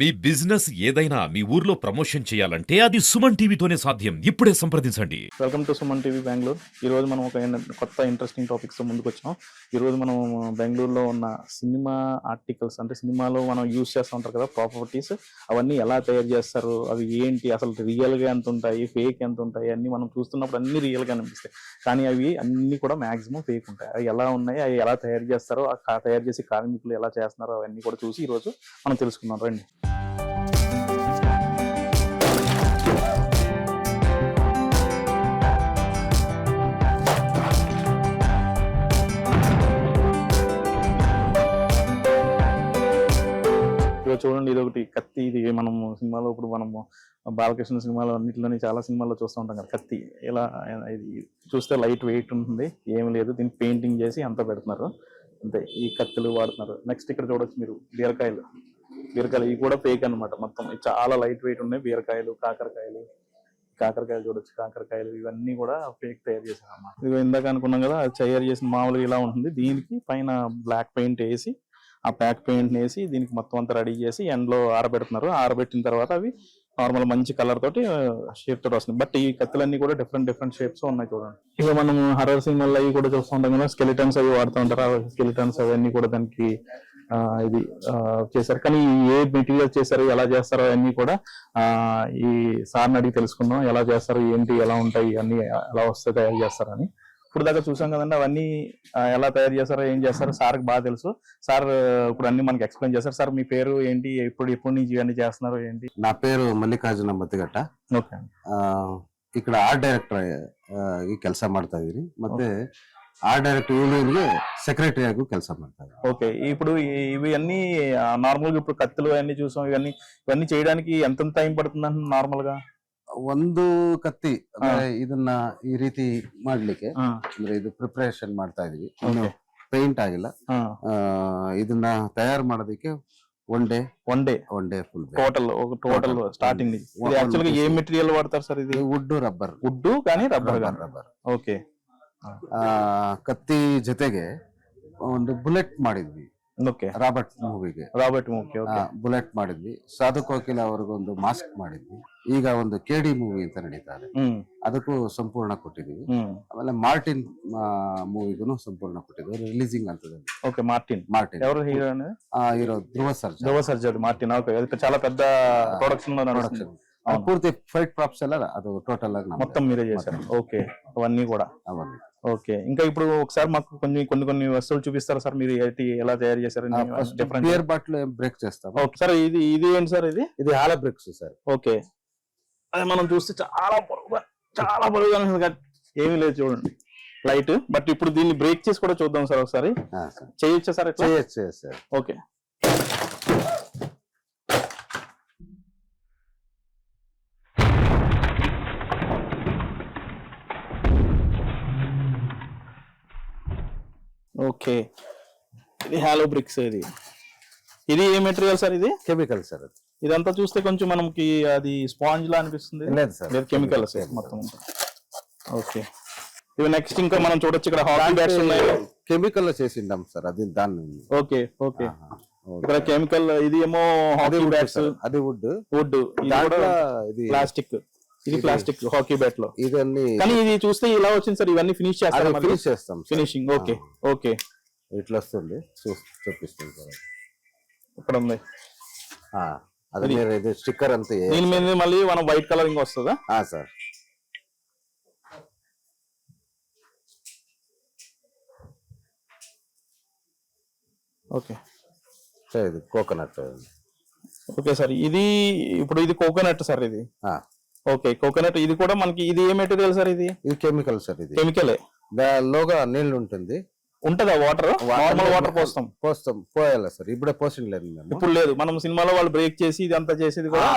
మీ business ఏదైనా మీ ఊర్లో promotion చేయాలంటే అది సుమన్ టీవీతోనే సాధ్యం. ఇప్పుడే సంప్రదించండి. Welcome to Suman TV Bengaluru. ఈరోజు మనం ఒక కొత్త ఇంట్రెస్టింగ్ టాపిక్స్తో ముందుకు వచ్చాం. ఈరోజు మనం బెంగళూరులో ఉన్న సినిమా ఆర్టికల్స్, అంటే సినిమాలో మనం యూజ్ చేస్తూ ఉంటారు కదా ప్రాపర్టీస్, అవన్నీ ఎలా తయారు చేస్తారు, అవి ఏంటి, అసలు రియల్గా ఎంత ఉంటాయి, ఫేక్ ఎంత ఉంటాయి, అన్నీ మనం చూస్తున్నప్పుడు అన్ని రియల్గా అనిపిస్తాయి. కానీ అవి అన్నీ కూడా మ్యాక్సిమం ఫేక్ ఉంటాయి. అవి ఎలా ఉన్నాయి, అవి ఎలా తయారు చేస్తారో, తయారు చేసి కార్మికులు ఎలా చేస్తున్నారో అవన్నీ కూడా చూసి ఈరోజు మనం తెలుసుకుందాం రండి. చూడండి, ఇది ఒకటి కత్తి. ఇది మనము సినిమాలో ఇప్పుడు మనము బాలకృష్ణ సినిమాలో అన్నింటిలోని చాలా సినిమాల్లో చూస్తూ ఉంటాం కదా కత్తి. ఇలా ఇది చూస్తే లైట్ వెయిట్ ఉంటుంది, ఏమి లేదు. దీన్ని పెయింటింగ్ చేసి అంతా పెడుతున్నారు అంతే. ఈ కత్తులు వాడుతున్నారు. నెక్స్ట్ ఇక్కడ చూడొచ్చు మీరు బీరకాయలు. ఇవి కూడా ఫేక్ అనమాట. మొత్తం చాలా లైట్ వెయిట్ ఉన్నాయి. బీరకాయలు, కాకరకాయలు చూడొచ్చు. కాకరకాయలు ఇవన్నీ కూడా ఫేక్ తయారు చేశారు అన్నమాట. ఇది ఇందాక అనుకున్నాం కదా, అది తయారు చేసిన మామూలుగా ఇలా ఉంటుంది. దీనికి పైన బ్లాక్ పెయింట్ వేసి, ఆ ప్యాక్ పెయింట్ వేసి దీనికి మొత్తం అంతా రెడీ చేసి ఎండలో ఆరబెడుతున్నారు. ఆరబెట్టిన తర్వాత అవి నార్మల్ మంచి కలర్ తోటి షేప్ తోటి వస్తుంది. బట్ ఈ కత్తులన్నీ కూడా డిఫరెంట్ షేప్స్ ఉన్నాయి చూడండి. ఇక మనం హర్రర్ సినిమాల్లో అవి కూడా చూస్తూ ఉంటాం కదా, స్కెలిటన్స్ అవి వాడుతూ ఉంటారు. ఆ స్కెలిటన్స్ అవన్నీ కూడా దానికి ఇది చేశారు. కానీ ఏ మెటీరియల్ చేశారు, ఎలా చేస్తారో అన్నీ కూడా ఈ సార్ని అడిగి తెలుసుకుందాం. ఎలా చేస్తారు, ఏంటి, ఎలా ఉంటాయి, అన్ని ఎలా వస్తే తయారు చేస్తారని. ఇప్పుడు దాకా చూసాం కదండి, అవన్నీ ఎలా తయారు చేస్తారో, ఏం చేస్తారో సార్కి బాగా తెలుసు. సార్ ఇప్పుడు అన్ని మనకి ఎక్స్ప్లెయిన్ చేస్తారు. సార్ మీ పేరు ఏంటి, ఎప్పుడు నుంచి ఇవన్నీ చేస్తున్నారు ఏంటి? నా పేరు ಮಲ್ಲಿಕಾರ್ಜುನ ಮತ್ತಿಗಟ್ಟ. ఓకే. ఇక్కడ ಆರ್ಟ್ ಡೈರೆಕ್ಟರ್ ಕೆಲಸ ಮಾಡ್ತಾ ಇದೀನಿ. ಮತ್ತೆ ಆರ್ಟ್ ಡೈರೆಕ್ಟರ್ ಯೂನಿಯನ್ಗೆ ಸೆಕ್ರೆಟರಿ ಆಗಿ ಕೆಲಸ ಮಾಡ್ತಾ ಇದ್ದೀನಿ. ఓకే. ఇప్పుడు ఇవి అన్ని నార్మల్గా ఇప్పుడు కత్తులు అన్ని చూసాం. ఇవన్నీ చేయడానికి ఎంత టైం పడుతుంది అంటే నార్మల్ గా? ಒಂದು ಕತ್ತಿ ಅಂದ್ರೆ ಇದನ್ನ ಈ ರೀತಿ ಮಾಡ್ಲಿಕ್ಕೆ ಅಂದ್ರೆ ಇದು ಪ್ರಿಪರೇಷನ್ ಮಾಡ್ತಾ ಇದೀವಿ. ಪೇಂಟ್ ಆಗಿಲ್ಲ. ಇದನ್ನ ತಯಾರು ಮಾಡೋದಕ್ಕೆ one day full total starting. ఇది యాక్చువల్ గా ఏ మెటీరియల్ వాడతారు సార్? ఇది వుడ్ కానీ రబ్బర్. ఓకే. ಕತ್ತಿ ಜೊತೆಗೆ ಒಂದು ಬುಲೆಟ್ ಮಾಡಿದ್ವಿ. ಓಕೆ. ರಾಬರ್ಟ್ ಮೂವಿಗೆ ಬುಲೆಟ್ ಮಾಡಿದ್ವಿ. ಸಾಧು ಕೋಕಿಲ ಅವ್ರಿಗೊಂದು ಮಾಸ್ಕ್ ಮಾಡಿದ್ವಿ. ಈಗ ಒಂದು ಕೆಡಿ ಮೂವಿ ಅಂತ ನಡೀತಾ ಇದೆ, ಅದಕ್ಕೂ ಸಂಪೂರ್ಣ ಕೊಟ್ಟಿದೀವಿ. ಆಮೇಲೆ ಮಾರ್ಟಿನ್ ಮೂವಿಗೂ ಸಂಪೂರ್ಣ ಕೊಟ್ಟಿದ್ವಿ, ರಿಲೀಸಿಂಗ್ ಅಂತದೆ. ఓకే. మార్టిన్ ఎవరు hero? Dhruva Sarja. Martin. Okay. అది చాలా పెద్ద ప్రొడక్షన్. పూర్తి ఫైట్ ప్రాప్స్ ಎಲ್ಲ ಅದು ಟೋಟಲ್ ಆಗಿ మొత్తం మీరే చేశారు. ఓకే. అవన్నీ కూడా. అవన్నీ. ఓకే. ఇంకా ఇప్పుడు ఒకసారి మాకు కొన్ని వస్తువులు చూపిస్తారా సార్, మీరు ఎలా తయారు చేశారు? బియర్ బాటిల్ బ్రేక్ చేస్తాం. Okay sir. ఇది ఏంటి సార్? ఇది హాలో బ్రేక్స్ సార్. ఓకే. అదే మనం చూస్తే చాలా బరువుగా ఏమీ లేదు చూడండి, లైట్. బట్ ఇప్పుడు దీన్ని బ్రేక్ చేసి కూడా చూద్దాం సార్ ఒకసారి. చేయొచ్చా సార్? చేయొచ్చు సార్. ఓకే. ఓకే. ఇది హాలో బ్రిక్స్. ఇది ఏ మెటీరియల్ సార్? ఇది కెమికల్ సార్. ఇదంతా చూస్తే కొంచెం మనకి అది స్పాంజ్ లా అనిపిస్తుంది. లేదు సార్, కెమికల్ మొత్తం. ఓకే. ఇవి నెక్స్ట్ ఇంకా మనం చూడొచ్చు, ఇక్కడ హాకీ బ్యాట్స్ ఉన్నాయి. కెమికల్ లో చేసిండాం సార్, అది దాన్ని. ఓకే. ఇక్కడ కెమికల్. ఇది ఏమో హాకీ బ్యాట్స్. అది వుడ్. ఇది ప్లాస్టిక్. ఇది ప్లాస్టిక్ హాకీ బ్యాట్ లో. ఇదన్నీ కానీ ఇది చూస్తే ఇలా వచ్చింది సార్. ఇవన్నీ ఫినిష్ చేస్తాం. ఫినిషింగ్. ఓకే. ఇట్లా వస్తుంది, చూపిస్తుంది సార్. ఇక్కడ ఉంది అది స్టిక్కర్ అంతా. దీని మీద మళ్ళీ మనం వైట్ కలరింగ్ వస్తుందా? సార్. ఓకే. ఇది కోకోనట్. Okay sir. ఇది కోకోనట్ సార్. ఇది ఓకే. కోకోనట్. ఇది కూడా మనకి ఇది ఏ మెటీరియల్ సార్? ఇది కెమికల్ సార్. ఇది కెమికలే. లోగా నీళ్లు ఉంటుందా? వాటర్? నార్మల్ వాటర్ పోస్తాం. పోయాలా సార్? ఇప్పుడే పోసిండలేదు. ఇప్పుడు లేదు. మనం సినిమాలో వాళ్ళు బ్రేక్ చేసి ఇది అంతా చేసేది కూడా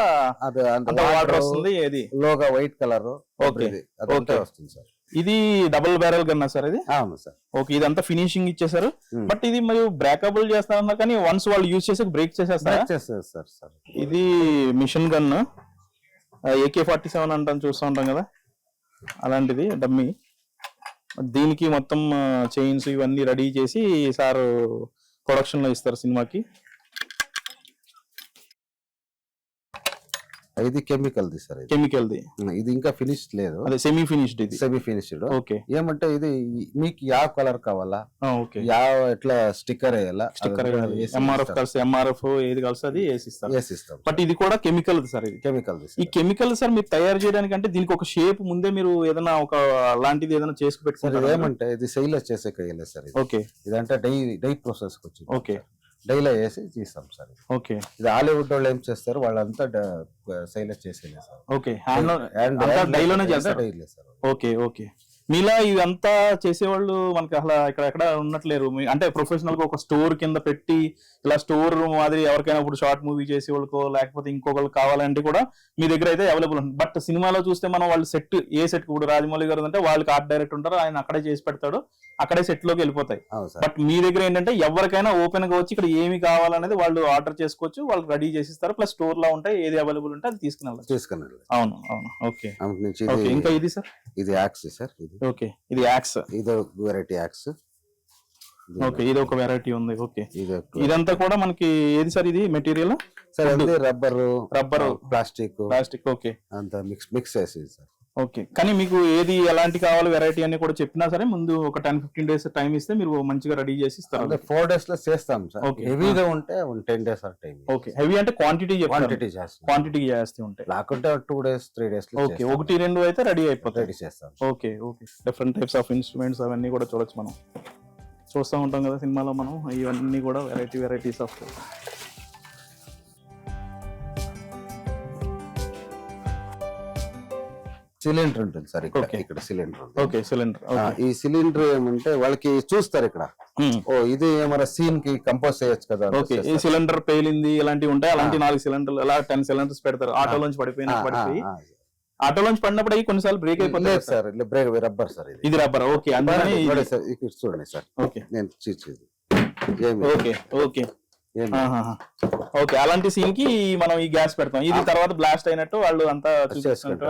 వాటర్ వస్తుంది. ఇది లోగా వైట్ కలర్ వస్తుంది సార్. ఇది డబుల్ బ్యారెల్ గన్నా సార్? ఇది అవును సార్. ఓకే. ఇదంతా ఫినిషింగ్ ఇచ్చేసారు. బట్ ఇది మరి బ్రేకబుల్ చేస్తారన్నారు, కానీ వన్స్ వాళ్ళు యూజ్ చేసి బ్రేక్ చేసేస్తారు సార్. ఇది మిషన్ గన్, AK-47 అంటాం, చూస్తూ ఉంటాం కదా, అలాంటిది డమ్మీ. దీనికి మొత్తం చైన్స్ ఇవన్నీ రెడీ చేసి సార్ ప్రొడక్షన్ లో ఇస్తారు సినిమాకి. ఇది chemical the sir. Chemical the. ఇది ఇంకా ఫినిష్ లేదు, అదే సెమీ ఫినిష్డ్ ఇది. Semi finished. ఓకే. ఏమంటే ఇది మీకు యా కలర్ కావాలా, ఓకే, యా ఎట్లా స్టిక్కర్ వేయాలా, స్టిక్కర్ ఎంఆర్ఎఫ్ కలిసి ఎంఆర్ఎఫ్ ఏది కలిసి అది వేసిస్తాం. బట్ ఇది కూడా కెమికల్ సార్. ఇది కెమికల్. ఈ కెమికల్ సార్ మీరు తయారు చేయడానికి అంటే దీనికి ఒక షేప్ ముందే మీరు ఏదైనా ఒక లాంటిది ఏదైనా చేసి పెట్టుకుంటారు? ఏమంటే ఇది సెయిల్ చేసే కయ్యలేదు సార్. ఓకే. ఇదంటే డై ప్రాసెస్ వచ్చింది. ఓకే. డైలో వేసి తీస్తాం సార్. ఓకే. ఇది హాలీవుడ్ వాళ్ళు ఏం చేస్తారు, వాళ్ళంతా సైలెస్ చేసేది సార్. ఓకే. డైలోనే చేస్తారు. ఓకే. ఓకే. మీలా ఇదంతా చేసేవాళ్ళు మనకి అసలు ఎక్కడ ఉన్నట్లేరు. అంటే ప్రొఫెషనల్ గా ఒక స్టోర్ కింద పెట్టి ఇలా స్టోర్ మాదిరి ఎవరికైనా ఇప్పుడు షార్ట్ మూవీ చేసేవాళ్ళకో లేకపోతే ఇంకొకళ్ళు కావాలంటే కూడా మీ దగ్గర అయితే అవైలబుల్ ఉంటుంది. బట్ సినిమాలో చూస్తే మనం వాళ్ళు సెట్ ఏ సెట్ ఇప్పుడు రాజమౌళి గారు అంటే వాళ్ళకి ఆర్ట్ డైరెక్టర్ ఉంటారు, ఆయన అక్కడే చేసి పెడతాడు, అక్కడే సెట్ లోకి వెళ్ళిపోతాయి. బట్ మీ దగ్గర ఏంటంటే ఎవరికైనా ఓపెన్ గా వచ్చి ఇక్కడ ఏమి కావాలనేది వాళ్ళు ఆర్డర్ చేసుకోవచ్చు, వాళ్ళు రెడీ చేసిస్తారు. ప్లస్ స్టోర్ లో ఉంటాయి, ఏది అవైలబుల్ ఉంటే అది తీసుకుని. అవును. ఓకే. ఇంకా ఇది సార్, ఇది యాక్స్ సార్. ఓకే. ఇది యాక్స్. ఇది వెరైటీ యాక్స్. ఓకే. ఇది ఒక వెరైటీ ఉంది. ఓకే. ఇదంతా కూడా మనకి ఏది సార్ ఇది మెటీరియల్? సార్ అది రబ్బర్ ప్లాస్టిక్. ఓకే. అంతా మిక్స్ చేసి సార్. ఓకే. కానీ మీకు ఏది ఎలాంటి కావాలి వెరైటీ అని కూడా చెప్పినా సరే ముందు ఒక 10-15 days టైం ఇస్తే మీరు మంచిగా రెడీ చేసి ఇస్తారు. 4 days లో చేస్తాం సార్. హెవీగా ఉంటే 10 days టైం. ఓకే. హెవీ అంటే క్వాంటిటీ చేస్తే ఉంటాయి, లేకుంటే 2 days 3 days. ఓకే. 1-2 అయితే రెడీ అయిపోతాయి, రెడీ చేస్తాం. Okay. Okay. Different types of instruments అవన్నీ కూడా చూడొచ్చు, మనం చూస్తూ ఉంటాం కదా సినిమాలో. మనం ఇవన్నీ కూడా వెరైటీస్ ఆఫ్ సిలిండర్ ఉంటుంది సార్ ఇక్కడ సిలిండర్. ఓకే. సిలిండర్. ఈ సిలిండర్ ఏమంటే వాళ్ళకి చూస్తారు ఇక్కడ, ఓ ఇది మన సీన్ కి కంపోజ్ చేయొచ్చు కదా. ఓకే. ఈ సిలిండర్ పేలింది ఇలాంటివి ఉంటాయి, అలాంటి 4 సిలిండర్లు అలా 10 సిలిండర్స్ పెడతారు. ఆటోలోంచి పడిపోయి ఆటోలోంచి పడినప్పుడు అవి కొన్నిసార్లు బ్రేక్ అయిపోతుంది సార్. రబ్బర్ సార్, ఇది రబ్బర్. ఓకే. అందుకని చూడండి సార్. ఓకే. నేను ఓకే. ఓకే. ఓకే. అలాంటి సీన్ కి మనం ఈ గ్యాస్ పెడతాం, ఇది తర్వాత బ్లాస్ట్ అయినట్టు వాళ్ళు అంతా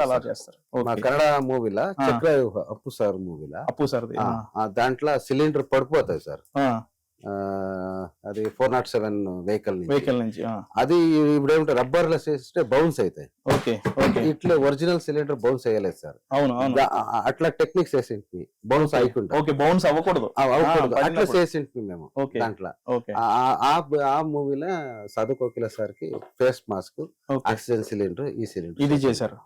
అలా చేస్తారు. కన్నడ మూవీలా చక్రవ్యూహ అప్పు సార్ దాంట్లో సిలిండర్ పడిపోతాయి సార్. అది 407 వెహికల్ నుంచి అది ఇప్పుడు ఏమిటో రబ్బర్ లో చేస్తే బౌన్స్ అవుతాయి. ఓకే. ఇట్లా ఒరిజినల్ సిలిండర్ బౌన్స్ అయ్యలేదు సార్. అవును. అట్లా టెక్నిక్స్ వేసింది, బౌన్స్ అయ్యకుండా. ఓకే. బౌన్స్ అవ్వకూడదు అట్లా చేసింది మేము దాంట్లో. ఆ మూవీలో సాధు కోకిల సార్ కి ఫేస్ మాస్క్, ఆక్సిజన్ సిలిండర్, ఈ సిలిండర్ ఇది చేశారు.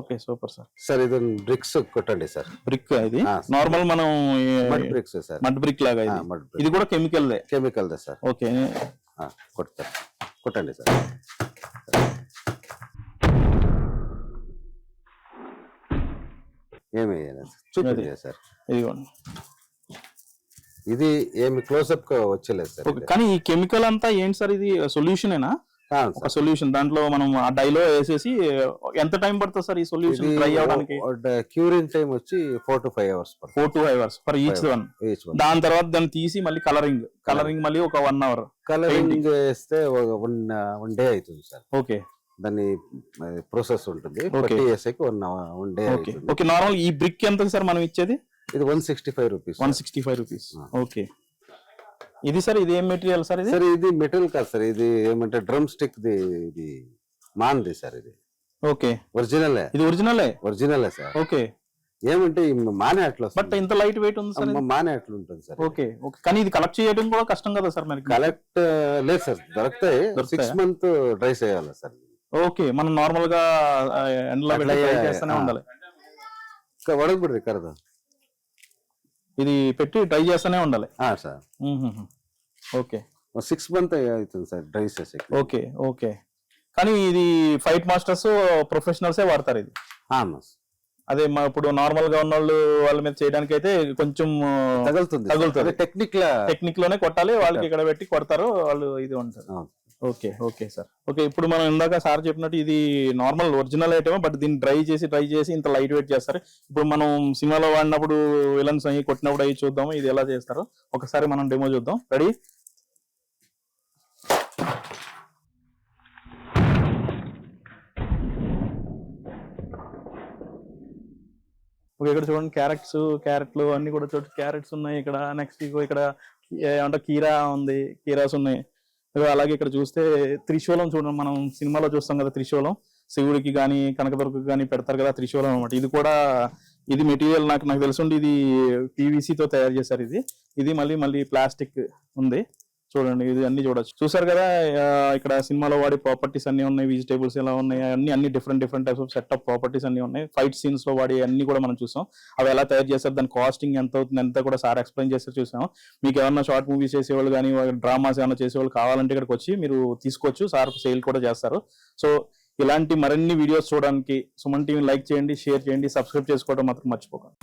ఓకే. Super sir. సార్ ఇది బ్రిక్స్ కొట్టండి సార్. బ్రిక్ ఇది నార్మల్ మనం mud bricks sir, mud brick లాగా. ఇది కూడా కెమికల్ దే సార్. ఓకే. కొట్టండి సార్. ఏమి చూడండి సార్. ఇది ఏమి క్లోజ్అప్ వచ్చలేదు సార్. కానీ ఈ కెమికల్ అంతా ఏంటి సార్, ఇది సొల్యూషనేనా? ఒక సొల్యూషన్ దాంట్లో మనం ఆ డైలో వేసేసి ఎంత టైం పడుతుంది సార్ ఈ సొల్యూషన్ డ్రై అవడానికి? క్యూరింగ్ టైం వచ్చి 4 to 5 hours. 4 to 5 hours for each one. దాని తర్వాత దాన్ని తీసి మళ్ళీ కలరింగ్ మళ్ళీ ఒక 1 hour కలరింగ్ వేస్తే 1 day అవుతుంది సార్. ఓకే. దాన్ని ప్రాసెస్ ఉంటుంది, 1 day. ఓకే. నార్మల్ ఈ బ్రిక్ ఎంత సార్ మనం ఇచ్చేది? ఇది 165 rupees. 165 rupees. ఓకే. ఇది సార్ ఇది ఏం మెటీరియల్ సార్? ఇది సార్ ఇది మెటీరియల్ కాదు సార్, ఇది ఏమంటే డ్రమ్ స్టిక్ ది, ఇది మాన్ది సార్. ఇది ఓకే. ఒరిజినల్. ఇది ఒరిజినల్ సార్. ఓకే. ఏమంటే మానే అట్లా, బట్ ఇంత లైట్ వెయిట్ ఉంది సార్. మానే అట్లా ఉంటుంది సార్. ఓకే. కానీ ఇది కలెక్ట్ చేయడం కూడా కష్టం కదా సార్ మరి? కలెక్ట్ లేదు సార్, దొరుకుతాయి. 6 months డ్రై చేయాలి సార్. ఓకే. మనం నార్మల్ గా ఎండలో చేస్తూనే ఉండాలి. వడకబడి కరదా, ఇది పెట్టి డ్రై చేస్తూనే ఉండాలి సార్. ఓకే. 6 months అవుతుంది సార్ డ్రై చేసే. ఓకే. కానీ ఇది ఫైట్ మాస్టర్స్ ప్రొఫెషనల్సే వాడతారు ఇది? అదే ఇప్పుడు నార్మల్ గా ఉన్న వాళ్ళ మీద చేయడానికి అయితే కొంచెం తగులుతుంది. టెక్నిక్ లోనే కొట్టాలి, వాళ్ళకి ఇక్కడ పెట్టి కొడతారు వాళ్ళు, ఇది ఉంటుంది. Okay sir. ఓకే. ఇప్పుడు మనం ఇందాక సార్ చెప్పినట్టు ఇది నార్మల్ ఒరిజినల్ ఐటమ్, బట్ దీన్ని డ్రై చేసి ఇంత లైట్ వెయిట్ చేస్తారు. ఇప్పుడు మనం సినిమాలో వాడినప్పుడు విలన్స్ అయ్యి కొట్టినప్పుడు అవి చూద్దాము ఇది ఎలా చేస్తారో. ఒకసారి మనం డెమో చూద్దాం. రెడీ? ఓకే. ఇక్కడ చూడండి క్యారెట్లు అన్ని కూడా చూడండి, క్యారెట్స్ ఉన్నాయి ఇక్కడ. నెక్స్ట్ ఇక్కడ ఏమంటే కీరాస్ ఉన్నాయి. అలాగే ఇక్కడ చూస్తే త్రిశూలం చూడండి, మనం సినిమాలో చూస్తాం కదా త్రిశూలం, శివుడికి కానీ కనకదుర్గకి కానీ పెడతారు కదా, త్రిశూలం అనమాట. ఇది కూడా ఇది మెటీరియల్ నాకు తెలుసుండి ఇది PVC తో తయారు చేశారు. ఇది మళ్ళీ ప్లాస్టిక్ ఉంది చూడండి. ఇది అన్ని చూడొచ్చు. చూసారు కదా ఇక్కడ సినిమాలో వాడే ప్రాపర్టీస్ అన్ని ఉన్నాయి, వెజిటేబుల్స్ ఎలా ఉన్నాయి, అన్ని different types of set of properties అన్ని ఉన్నాయి. ఫైట్ సీన్స్ లో వాడే అన్ని కూడా మనం చూసాం. అవి ఎలా తయారు చేస్తారు, దాని కాస్టింగ్ ఎంత అవుతుంది అంతా కూడా సార్ ఎక్స్ప్లెయిన్ చేస్తారు చూసాం. మీకు ఏమన్నా షార్ట్ మూవీస్ చేసేవాళ్ళు కానీ డ్రామాస్ ఏమైనా చేసేవాళ్ళు కావాలంటే ఇక్కడికి వచ్చి మీరు తీసుకోవచ్చు. సార్ సేల్ కూడా చేస్తారు. సో ఇలాంటి మరిన్ని వీడియోస్ చూడడానికి సుమన్ టీవీని లైక్ చేయండి, షేర్ చేయండి, సబ్స్క్రైబ్ చేసుకోవడం మాత్రం మర్చిపోకండి.